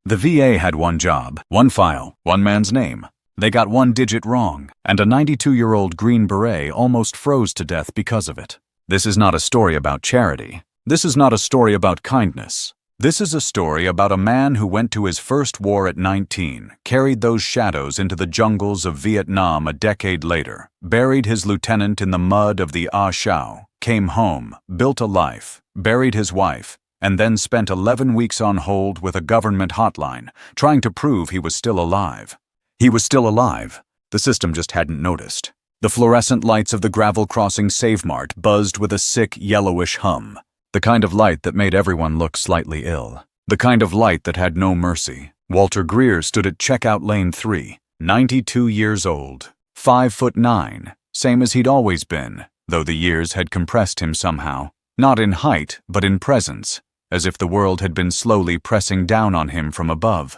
The VA had one job, one file, one man's name. They got one digit wrong, and a 92-year-old Green Beret almost froze to death because of it. This is not a story about charity. This is not a story about kindness. This is a story about a man who went to his first war at 19, carried those shadows into the jungles of Vietnam a decade later, buried his lieutenant in the mud of the Ah Shao, came home, built a life, buried his wife, and then spent 11 weeks on hold with a government hotline, trying to prove he was still alive. He was still alive. The system just hadn't noticed. The fluorescent lights of the gravel crossing Save Mart buzzed with a sick, yellowish hum. The kind of light that made everyone look slightly ill. The kind of light that had no mercy. Walter Greer stood at checkout lane 3, 92 years old, 5'9", same as he'd always been, though the years had compressed him somehow. Not in height, but in presence, as if the world had been slowly pressing down on him from above.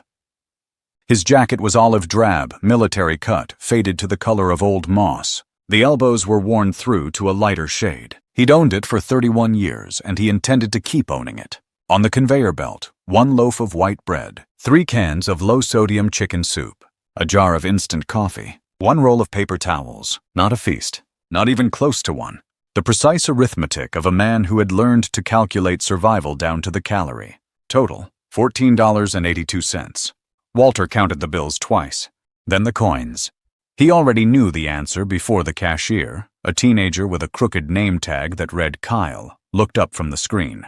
His jacket was olive drab, military cut, faded to the color of old moss. The elbows were worn through to a lighter shade. He'd owned it for 31 years, and he intended to keep owning it. On the conveyor belt, 1 loaf of white bread, 3 cans of low-sodium chicken soup, a jar of instant coffee, 1 roll of paper towels. Not a feast. Not even close to one. The precise arithmetic of a man who had learned to calculate survival down to the calorie. Total, $14.82. Walter counted the bills twice, then the coins. He already knew the answer before the cashier, a teenager with a crooked name tag that read Kyle, looked up from the screen.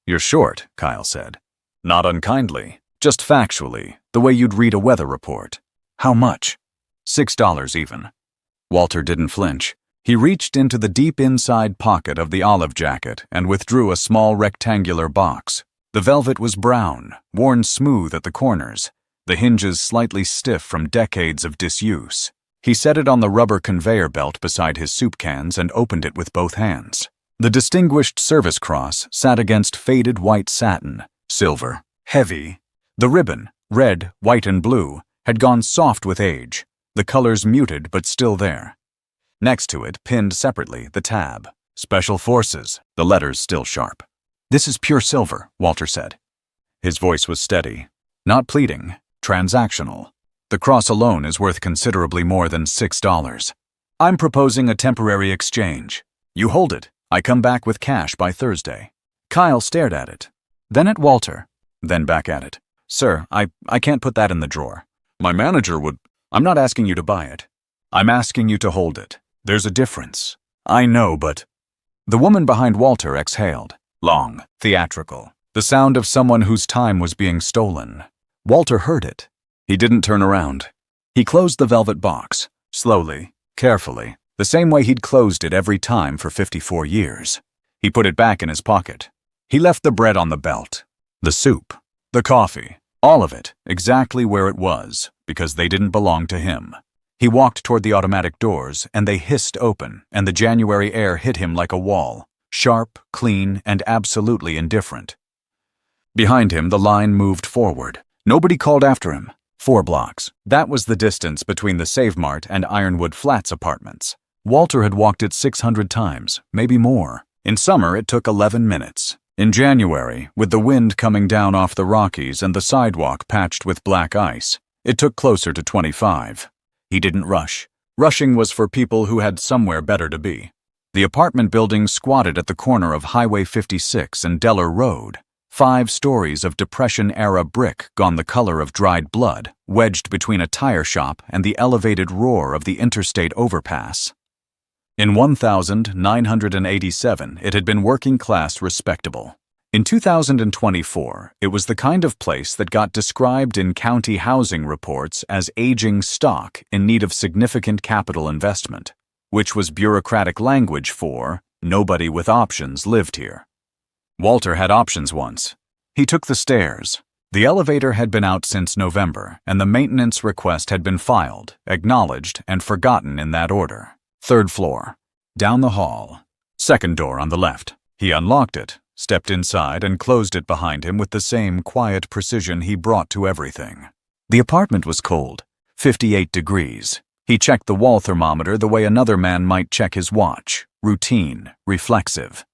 "You're short," Kyle said. "Not unkindly, just factually, the way you'd read a weather report." "How much?" $6 even. Walter didn't flinch. He reached into the deep inside pocket of the olive jacket and withdrew a small rectangular box. The velvet was brown, worn smooth at the corners, the hinges slightly stiff from decades of disuse. He set it on the rubber conveyor belt beside his soup cans and opened it with both hands. The Distinguished Service Cross sat against faded white satin, silver, heavy. The ribbon, red, white, and blue, had gone soft with age, the colors muted but still there. Next to it, pinned separately, the tab, Special Forces, the letters still sharp. "This is pure silver," Walter said. His voice was steady, not pleading, transactional. "The cross alone is worth considerably more than $6. I'm proposing a temporary exchange. You hold it. I come back with cash by Thursday." Kyle stared at it, then at Walter, then back at it. "Sir, I can't put that in the drawer. My manager would—" "I'm not asking you to buy it. I'm asking you to hold it. There's a difference." "I know, but—" The woman behind Walter exhaled, long, theatrical, the sound of someone whose time was being stolen. Walter heard it. He didn't turn around. He closed the velvet box, slowly, carefully, the same way he'd closed it every time for 54 years. He put it back in his pocket. He left the bread on the belt, the soup, the coffee, all of it, exactly where it was, because they didn't belong to him. He walked toward the automatic doors, and they hissed open, and the January air hit him like a wall, sharp, clean, and absolutely indifferent. Behind him, the line moved forward. Nobody called after him. 4 blocks. That was the distance between the Save Mart and Ironwood Flats apartments. Walter had walked it 600 times, maybe more. In summer, it took 11 minutes. In January, with the wind coming down off the Rockies and the sidewalk patched with black ice, it took closer to 25. He didn't rush. Rushing was for people who had somewhere better to be. The apartment building squatted at the corner of Highway 56 and Deller Road. 5 stories of Depression-era brick gone the color of dried blood, wedged between a tire shop and the elevated roar of the interstate overpass. In 1987, it had been working-class respectable. In 2024, it was the kind of place that got described in county housing reports as aging stock in need of significant capital investment, which was bureaucratic language for nobody with options lived here. Walter had options once. He took the stairs. The elevator had been out since November, and the maintenance request had been filed, acknowledged, and forgotten in that order. 3rd floor. Down the hall. 2nd door on the left. He unlocked it, stepped inside, and closed it behind him with the same quiet precision he brought to everything. The apartment was cold, 58 degrees. He checked the wall thermometer the way another man might check his watch, routine, reflexive.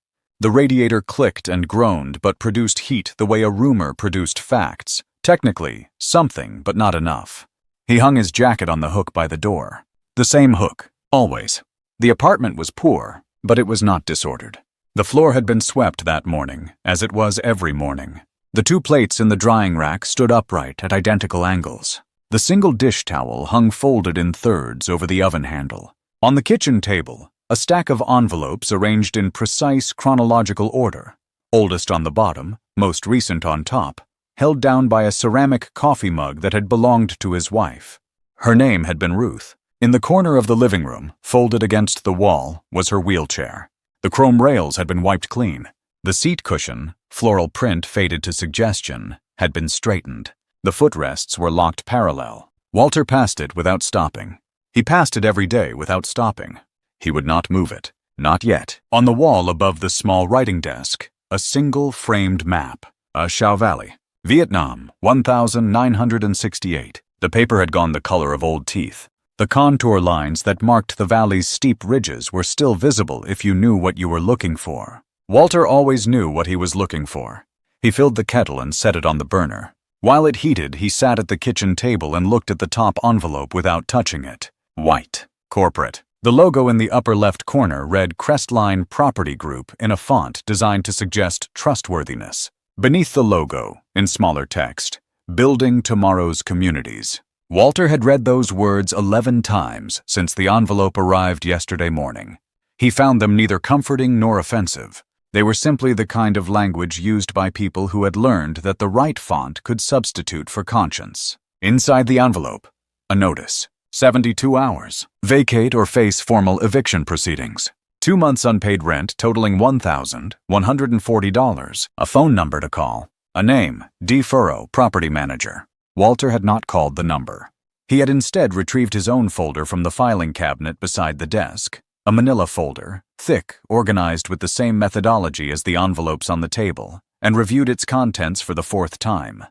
The radiator clicked and groaned but produced heat the way a rumor produced facts, Technically, something, but not enough. He hung his jacket on the hook by the door. The same hook, always. The apartment was poor, but it was not disordered. The floor had been swept that morning, as it was every morning. The 2 plates in the drying rack stood upright at identical angles. The single dish towel hung folded in thirds over the oven handle. On the kitchen table, a stack of envelopes arranged in precise chronological order, oldest on the bottom, most recent on top, held down by a ceramic coffee mug that had belonged to his wife. Her name had been Ruth. In the corner of the living room, folded against the wall, was her wheelchair. The chrome rails had been wiped clean. The seat cushion, floral print faded to suggestion, had been straightened. The footrests were locked parallel. Walter passed it without stopping. He passed it every day without stopping. He would not move it. Not yet. On the wall above the small writing desk, a single framed map. A Chao Valley. Vietnam, 1968. The paper had gone the color of old teeth. The contour lines that marked the valley's steep ridges were still visible if you knew what you were looking for. Walter always knew what he was looking for. He filled the kettle and set it on the burner. While it heated, he sat at the kitchen table and looked at the top envelope without touching it. White. Corporate. The logo in the upper left corner read Crestline Property Group in a font designed to suggest trustworthiness. Beneath the logo, in smaller text, Building Tomorrow's Communities. Walter had read those words 11 times since the envelope arrived yesterday morning. He found them neither comforting nor offensive. They were simply the kind of language used by people who had learned that the right font could substitute for conscience. Inside the envelope, a notice. 72 hours. Vacate or face formal eviction proceedings. 2 months unpaid rent totaling $1,140. A phone number to call. A name, D. Furrow, property manager. Walter had not called the number. He had instead retrieved his own folder from the filing cabinet beside the desk. A manila folder, thick, organized with the same methodology as the envelopes on the table, and reviewed its contents for the 4th time.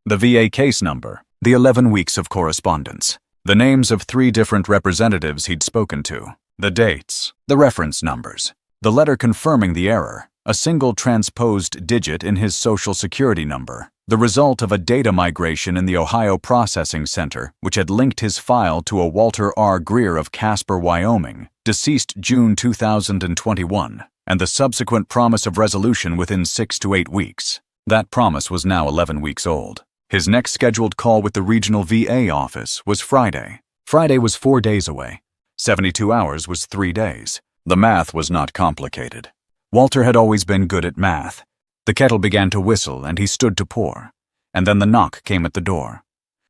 The VA case number, the 11 weeks of correspondence, the names of 3 different representatives he'd spoken to, the dates, the reference numbers, the letter confirming the error, a single transposed digit in his Social Security number, the result of a data migration in the Ohio Processing Center, which had linked his file to a Walter R. Greer of Casper, Wyoming, deceased June 2021, and the subsequent promise of resolution within 6 to 8 weeks. That promise was now 11 weeks old. His next scheduled call with the regional VA office was Friday. Friday was 4 days away. 72 hours was 3 days. The math was not complicated. Walter had always been good at math. The kettle began to whistle and he stood to pour. And then the knock came at the door.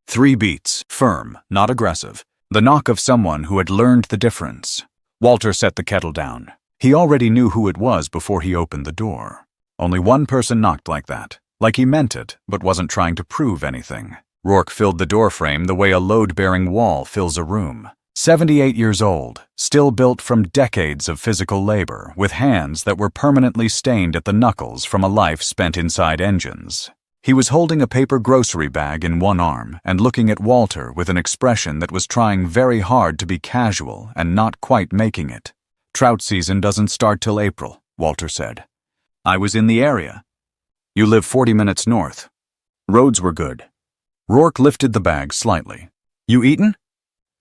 3 beats, firm, not aggressive. The knock of someone who had learned the difference. Walter set the kettle down. He already knew who it was before he opened the door. Only one person knocked like that, like he meant it, but wasn't trying to prove anything. Rourke filled the doorframe the way a load-bearing wall fills a room. 78 years old, still built from decades of physical labor, with hands that were permanently stained at the knuckles from a life spent inside engines. He was holding a paper grocery bag in one arm and looking at Walter with an expression that was trying very hard to be casual and not quite making it. "Trout season doesn't start till April," Walter said. "I was in the area. You live 40 minutes north. Roads were good." Rourke lifted the bag slightly. "You eaten?"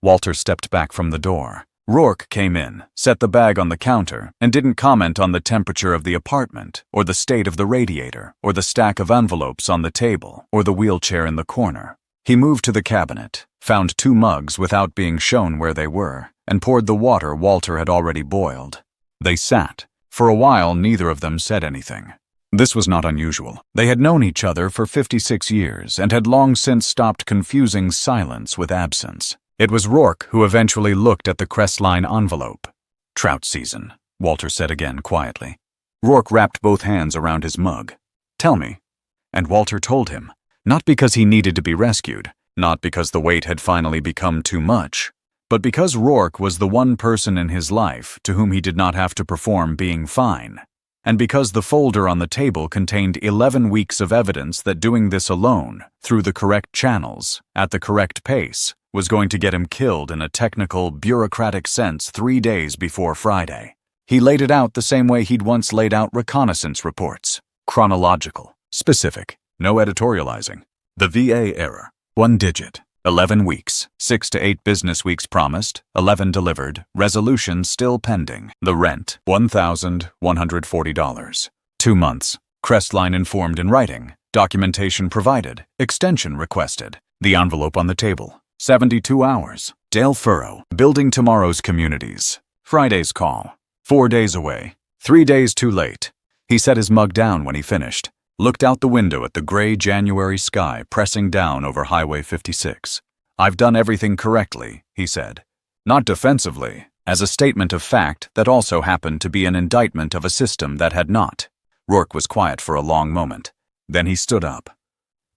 Walter stepped back from the door. Rourke came in, set the bag on the counter, and didn't comment on the temperature of the apartment, or the state of the radiator, or the stack of envelopes on the table, or the wheelchair in the corner. He moved to the cabinet, found 2 mugs without being shown where they were, and poured the water Walter had already boiled. They sat. For a while, neither of them said anything. This was not unusual. They had known each other for 56 years and had long since stopped confusing silence with absence. It was Rourke who eventually looked at the Crestline envelope. "Trout season," Walter said again quietly. Rourke wrapped both hands around his mug. "Tell me." And Walter told him, not because he needed to be rescued, not because the weight had finally become too much, but because Rourke was the one person in his life to whom he did not have to perform being fine, and because the folder on the table contained 11 weeks of evidence that doing this alone, through the correct channels, at the correct pace, was going to get him killed in a technical, bureaucratic sense 3 days before Friday. He laid it out the same way he'd once laid out reconnaissance reports. Chronological, specific, no editorializing. The VA error. 1 digit. 11 weeks. 6 to 8 business weeks promised. 11 delivered. Resolution still pending. The rent. $1,140. 2 months. Crestline informed in writing. Documentation provided. Extension requested. The envelope on the table. 72 hours. Dale Furrow. Building tomorrow's communities. Friday's call. 4 days away. 3 days too late. He set his mug down when he finished. Looked out the window at the gray January sky pressing down over Highway 56. I've done everything correctly, he said. Not defensively, as a statement of fact that also happened to be an indictment of a system that had not. Rourke was quiet for a long moment. Then he stood up.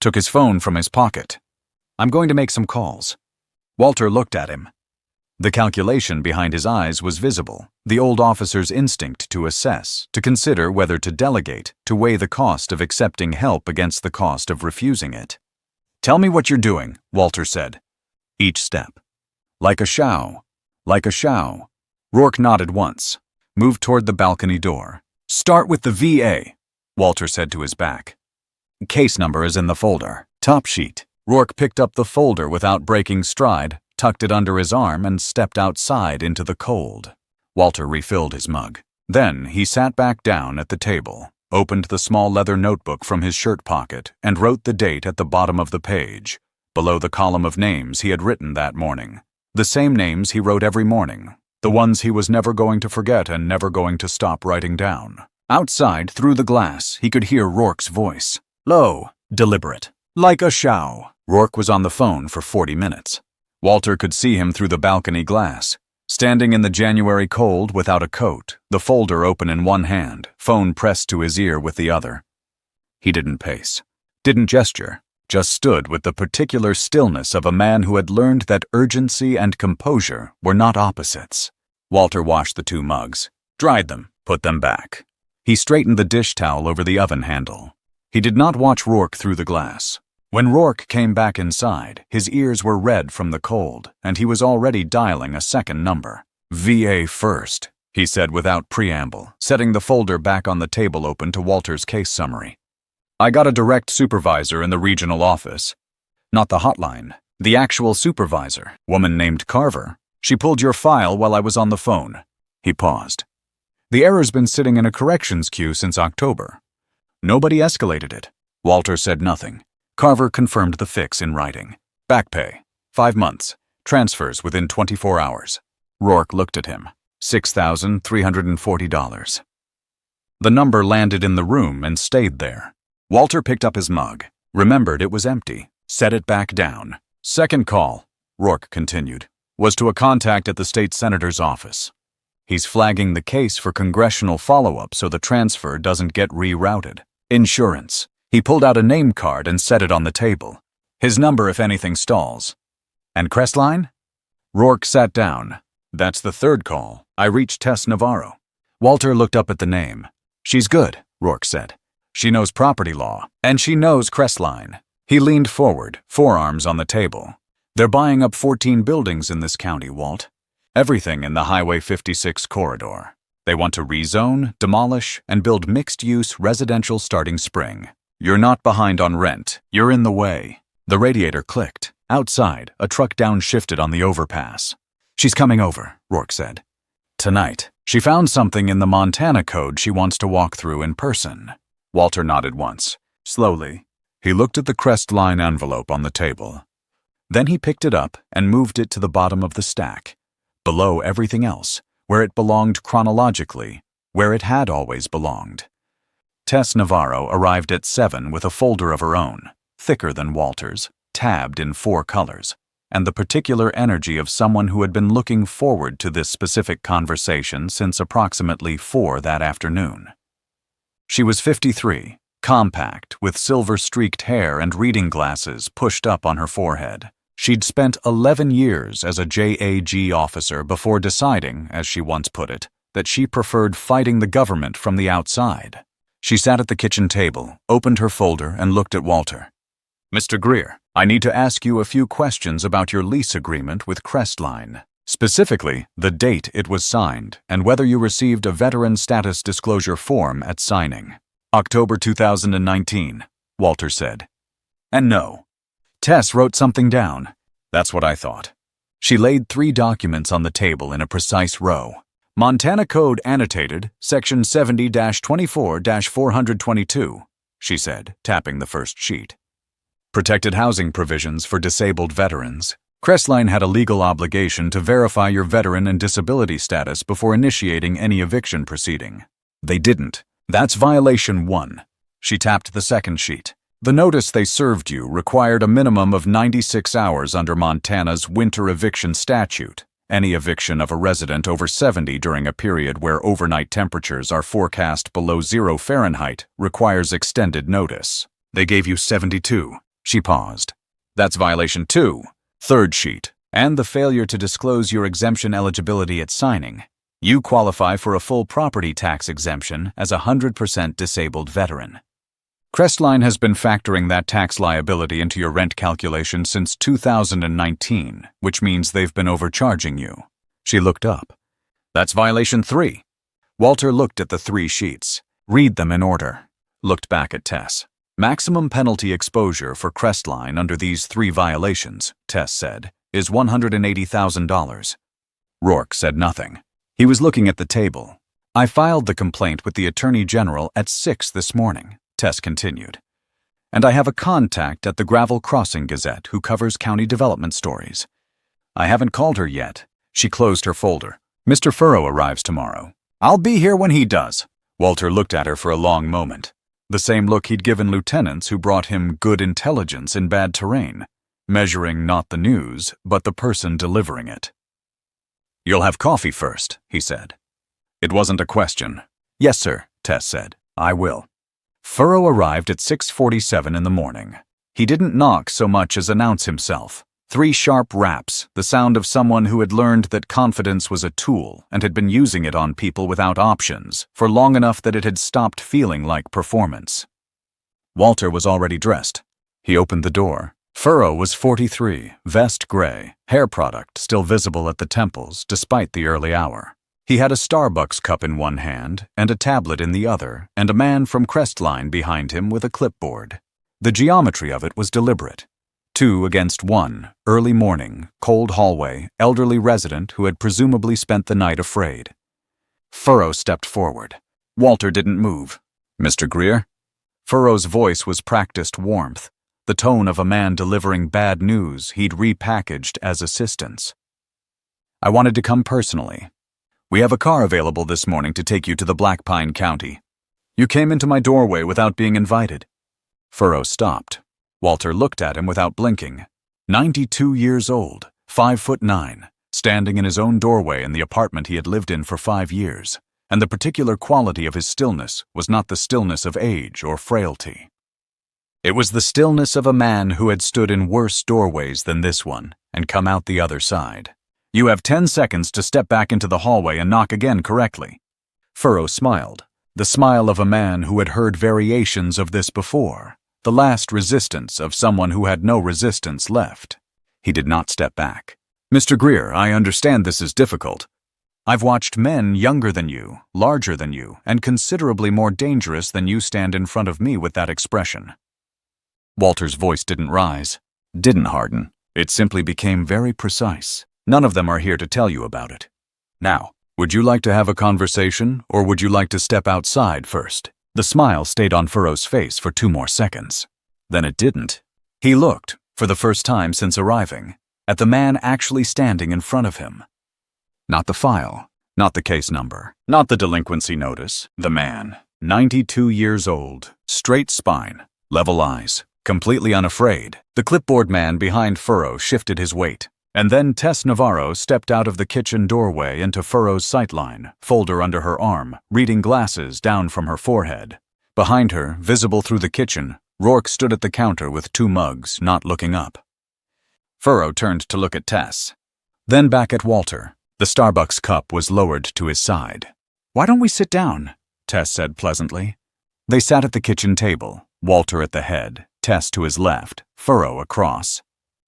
Took his phone from his pocket. I'm going to make some calls. Walter looked at him. The calculation behind his eyes was visible, the old officer's instinct to assess, to consider whether to delegate, to weigh the cost of accepting help against the cost of refusing it. Tell me what you're doing, Walter said. Each step. Like a show. Like a show. Rourke nodded once, moved toward the balcony door. Start with the VA, Walter said to his back. Case number is in the folder. Top sheet. Rourke picked up the folder without breaking stride, tucked it under his arm, and stepped outside into the cold. Walter refilled his mug. Then he sat back down at the table, opened the small leather notebook from his shirt pocket, and wrote the date at the bottom of the page, below the column of names he had written that morning. The same names he wrote every morning, the ones he was never going to forget and never going to stop writing down. Outside, through the glass, he could hear Rourke's voice. Low, deliberate, like a show. Rourke was on the phone for 40 minutes. Walter could see him through the balcony glass, standing in the January cold without a coat, the folder open in one hand, phone pressed to his ear with the other. He didn't pace, didn't gesture, just stood with the particular stillness of a man who had learned that urgency and composure were not opposites. Walter washed the 2 mugs, dried them, put them back. He straightened the dish towel over the oven handle. He did not watch Rourke through the glass. When Rourke came back inside, his ears were red from the cold, and he was already dialing a second number. VA first, he said without preamble, setting the folder back on the table open to Walter's case summary. I got a direct supervisor in the regional office. Not the hotline, the actual supervisor, woman named Carver. She pulled your file while I was on the phone. He paused. The error's been sitting in a corrections queue since October. Nobody escalated it. Walter said nothing. Carver confirmed the fix in writing. Back pay, 5 months. Transfers within 24 hours. Rourke looked at him. $6,340. The number landed in the room and stayed there. Walter picked up his mug, remembered it was empty, set it back down. Second call, Rourke continued, was to a contact at the state senator's office. He's flagging the case for congressional follow-up so the transfer doesn't get rerouted. Insurance. He pulled out a name card and set it on the table. His number if anything stalls. And Crestline? Rourke sat down. That's the third call. I reached Tess Navarro. Walter looked up at the name. She's good, Rourke said. She knows property law, and she knows Crestline. He leaned forward, forearms on the table. They're buying up 14 buildings in this county, Walt. Everything in the Highway 56 corridor. They want to rezone, demolish, and build mixed-use residential starting spring. You're not behind on rent. You're in the way. The radiator clicked. Outside, a truck downshifted on the overpass. She's coming over, Rourke said. Tonight. She found something in the Montana code she wants to walk through in person. Walter nodded once. Slowly, he looked at the Crestline envelope on the table. Then he picked it up and moved it to the bottom of the stack, below everything else, where it belonged chronologically, where it had always belonged. Tess Navarro arrived at 7 with a folder of her own, thicker than Walter's, tabbed in 4 colors, and the particular energy of someone who had been looking forward to this specific conversation since approximately 4 that afternoon. She was 53, compact, with silver-streaked hair and reading glasses pushed up on her forehead. She'd spent 11 years as a JAG officer before deciding, as she once put it, that she preferred fighting the government from the outside. She sat at the kitchen table, opened her folder, and looked at Walter. Mr. Greer, I need to ask you a few questions about your lease agreement with Crestline. Specifically, the date it was signed and whether you received a veteran status disclosure form at signing. October 2019, Walter said. And no, Tess wrote something down. That's what I thought. She laid 3 documents on the table in a precise row. Montana Code Annotated, Section 70-24-422, she said, tapping the first sheet. Protected housing provisions for disabled veterans. Crestline had a legal obligation to verify your veteran and disability status before initiating any eviction proceeding. They didn't. That's violation 1. She tapped the second sheet. The notice they served you required a minimum of 96 hours under Montana's winter eviction statute. Any eviction of a resident over 70 during a period where overnight temperatures are forecast below 0 Fahrenheit requires extended notice. They gave you 72. She paused. That's violation 2. Third sheet. And the failure to disclose your exemption eligibility at signing. You qualify for a full property tax exemption as a 100% disabled veteran. Crestline has been factoring that tax liability into your rent calculation since 2019, which means they've been overcharging you. She looked up. That's violation 3. Walter looked at the 3 sheets. Read them in order. Looked back at Tess. Maximum penalty exposure for Crestline under these 3 violations, Tess said, is $180,000. Rourke said nothing. He was looking at the table. I filed the complaint with the Attorney General at 6 this morning. Tess continued. And I have a contact at the Gravel Crossing Gazette who covers county development stories. I haven't called her yet. She closed her folder. Mr. Furrow arrives tomorrow. I'll be here when he does. Walter looked at her for a long moment. The same look he'd given lieutenants who brought him good intelligence in bad terrain, measuring not the news, but the person delivering it. You'll have coffee first, he said. It wasn't a question. Yes, sir, Tess said. I will. Furrow arrived at 6:47 in the morning. He didn't knock so much as announce himself. 3 sharp raps, the sound of someone who had learned that confidence was a tool and had been using it on people without options for long enough that it had stopped feeling like performance. Walter was already dressed. He opened the door. Furrow was 43, vest gray, hair product still visible at the temples despite the early hour. He had a Starbucks cup in one hand and a tablet in the other, and a man from Crestline behind him with a clipboard. The geometry of it was deliberate. 2 against 1, early morning, cold hallway, elderly resident who had presumably spent the night afraid. Furrow stepped forward. Walter didn't move. Mr. Greer? Furrow's voice was practiced warmth, the tone of a man delivering bad news he'd repackaged as assistance. I wanted to come personally. We have a car available this morning to take you to the Black Pine County. You came into my doorway without being invited. Furrow stopped. Walter looked at him without blinking. 92 years old, 5'9", standing in his own doorway in the apartment he had lived in for 5 years, and the particular quality of his stillness was not the stillness of age or frailty. It was the stillness of a man who had stood in worse doorways than this one and come out the other side. You have 10 seconds to step back into the hallway and knock again correctly. Furrow smiled, the smile of a man who had heard variations of this before, the last resistance of someone who had no resistance left. He did not step back. Mr. Greer, I understand this is difficult. I've watched men younger than you, larger than you, and considerably more dangerous than you stand in front of me with that expression. Walter's voice didn't rise, didn't harden. It simply became very precise. None of them are here to tell you about it. Now, would you like to have a conversation, or would you like to step outside first? The smile stayed on Furrow's face for 2 more seconds. Then it didn't. He looked, for the first time since arriving, at the man actually standing in front of him. Not the file, not the case number, not the delinquency notice. The man, 92 years old, straight spine, level eyes, completely unafraid. The clipboard man behind Furrow shifted his weight. And then Tess Navarro stepped out of the kitchen doorway into Furrow's sightline, folder under her arm, reading glasses down from her forehead. Behind her, visible through the kitchen, Rourke stood at the counter with 2 mugs, not looking up. Furrow turned to look at Tess. Then back at Walter. The Starbucks cup was lowered to his side. Why don't we sit down? Tess said pleasantly. They sat at the kitchen table, Walter at the head, Tess to his left, Furrow across.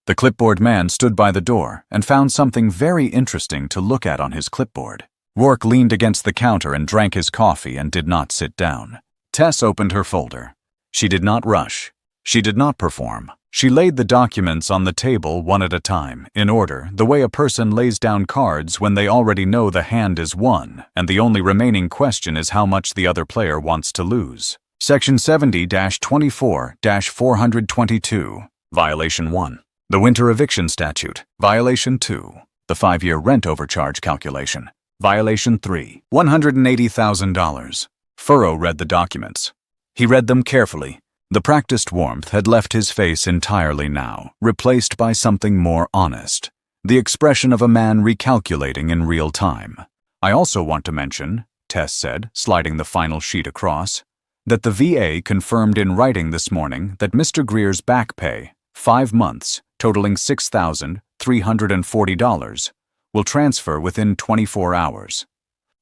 The clipboard man stood by the door and found something very interesting to look at on his clipboard. Rourke leaned against the counter and drank his coffee and did not sit down. Tess opened her folder. She did not rush. She did not perform. She laid the documents on the table one at a time, in order, the way a person lays down cards when they already know the hand is won, and the only remaining question is how much the other player wants to lose. Section 70-24-422. Violation 1. The Winter Eviction Statute. Violation 2. The 5-year rent overcharge calculation. Violation 3. $180,000. Furrow read the documents. He read them carefully. The practiced warmth had left his face entirely now, replaced by something more honest. The expression of a man recalculating in real time. I also want to mention, Tess said, sliding the final sheet across, that the VA confirmed in writing this morning that Mr. Greer's back pay, 5 months, totaling $6,340, will transfer within 24 hours.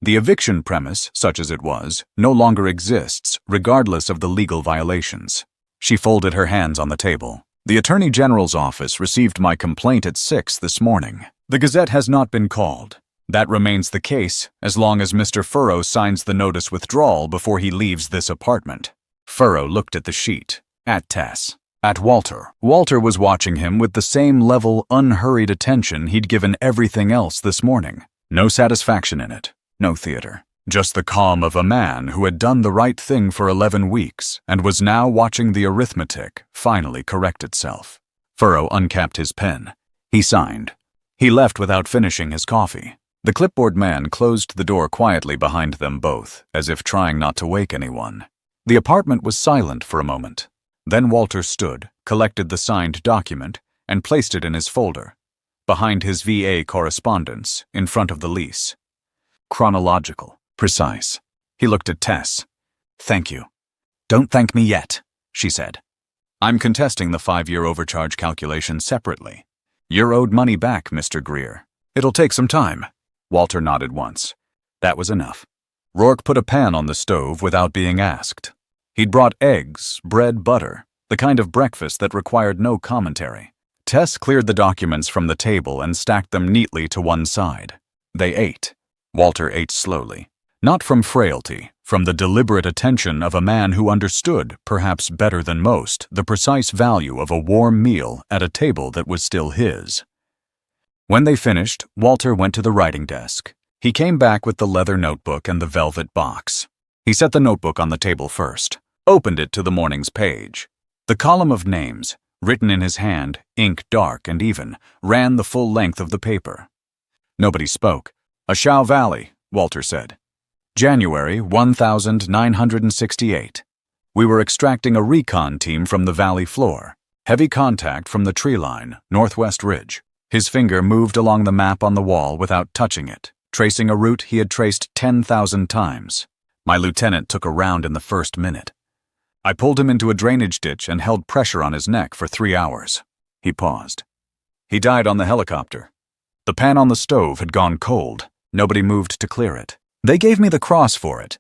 The eviction premise, such as it was, no longer exists, regardless of the legal violations. She folded her hands on the table. The Attorney General's office received my complaint at 6 this morning. The Gazette has not been called. That remains the case, as long as Mr. Furrow signs the notice withdrawal before he leaves this apartment. Furrow looked at the sheet, at Tess, at Walter. Walter was watching him with the same level, unhurried attention he'd given everything else this morning. No satisfaction in it. No theater. Just the calm of a man who had done the right thing for 11 weeks and was now watching the arithmetic finally correct itself. Furrow uncapped his pen. He signed. He left without finishing his coffee. The clipboard man closed the door quietly behind them both, as if trying not to wake anyone. The apartment was silent for a moment. Then Walter stood, collected the signed document, and placed it in his folder, behind his VA correspondence, in front of the lease. Chronological, precise. He looked at Tess. "Thank you." "Don't thank me yet," she said. "I'm contesting the 5-year overcharge calculation separately. You're owed money back, Mr. Greer. It'll take some time." Walter nodded once. That was enough. Rourke put a pan on the stove without being asked. He'd brought eggs, bread, butter, the kind of breakfast that required no commentary. Tess cleared the documents from the table and stacked them neatly to one side. They ate. Walter ate slowly. Not from frailty, from the deliberate attention of a man who understood, perhaps better than most, the precise value of a warm meal at a table that was still his. When they finished, Walter went to the writing desk. He came back with the leather notebook and the velvet box. He set the notebook on the table first, opened it to the morning's page. The column of names, written in his hand, ink dark and even, ran the full length of the paper. Nobody spoke. Ashow Valley, Walter said. January 1968. We were extracting a recon team from the valley floor. Heavy contact from the tree line, northwest ridge. His finger moved along the map on the wall without touching it, tracing a route he had traced 10,000 times. My lieutenant took a round in the first minute. I pulled him into a drainage ditch and held pressure on his neck for 3 hours. He paused. He died on the helicopter. The pan on the stove had gone cold. Nobody moved to clear it. They gave me the cross for it.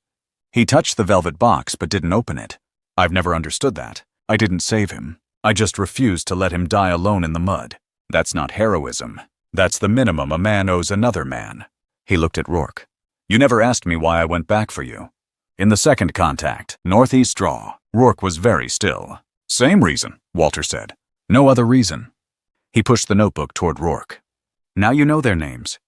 He touched the velvet box but didn't open it. I've never understood that. I didn't save him. I just refused to let him die alone in the mud. That's not heroism. That's the minimum a man owes another man. He looked at Rourke. You never asked me why I went back for you. In the second contact, northeast draw, Rourke was very still. Same reason, Walter said. No other reason. He pushed the notebook toward Rourke. Now you know their names.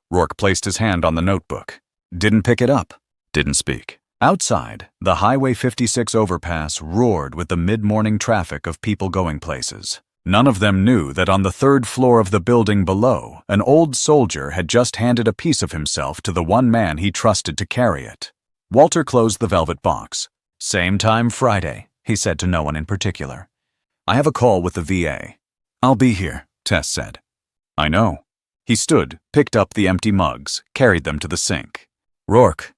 Rourke placed his hand on the notebook. Didn't pick it up. Didn't speak. Outside, the Highway 56 overpass roared with the mid-morning traffic of people going places. None of them knew that on the 3rd floor of the building below, an old soldier had just handed a piece of himself to the one man he trusted to carry it. Walter closed the velvet box. Same time Friday, he said to no one in particular. I have a call with the VA. I'll be here, Tess said. I know. He stood, picked up the empty mugs, carried them to the sink. Rourke.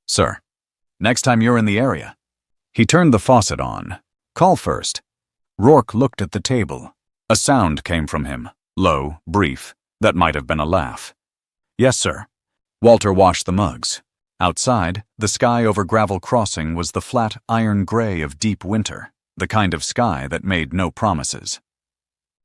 Sir. Next time you're in the area. He turned the faucet on. Call first. Rourke looked at the table. A sound came from him, low, brief. That might have been a laugh. Yes, sir. Walter washed the mugs. Outside, the sky over Gravel Crossing was the flat iron gray of deep winter, the kind of sky that made no promises.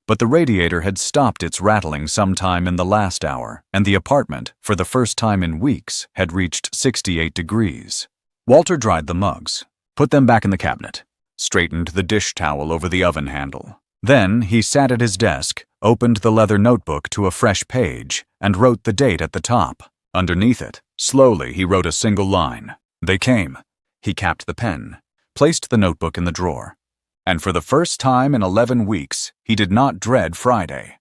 But the radiator had stopped its rattling sometime in the last hour, and the apartment, for the first time in weeks, had reached 68 degrees. Walter dried the mugs, put them back in the cabinet, straightened the dish towel over the oven handle, Then he sat at his desk, opened the leather notebook to a fresh page, and wrote the date at the top. Underneath it, slowly he wrote a single line. They came. He capped the pen, placed the notebook in the drawer. And for the first time in 11 weeks, he did not dread Friday.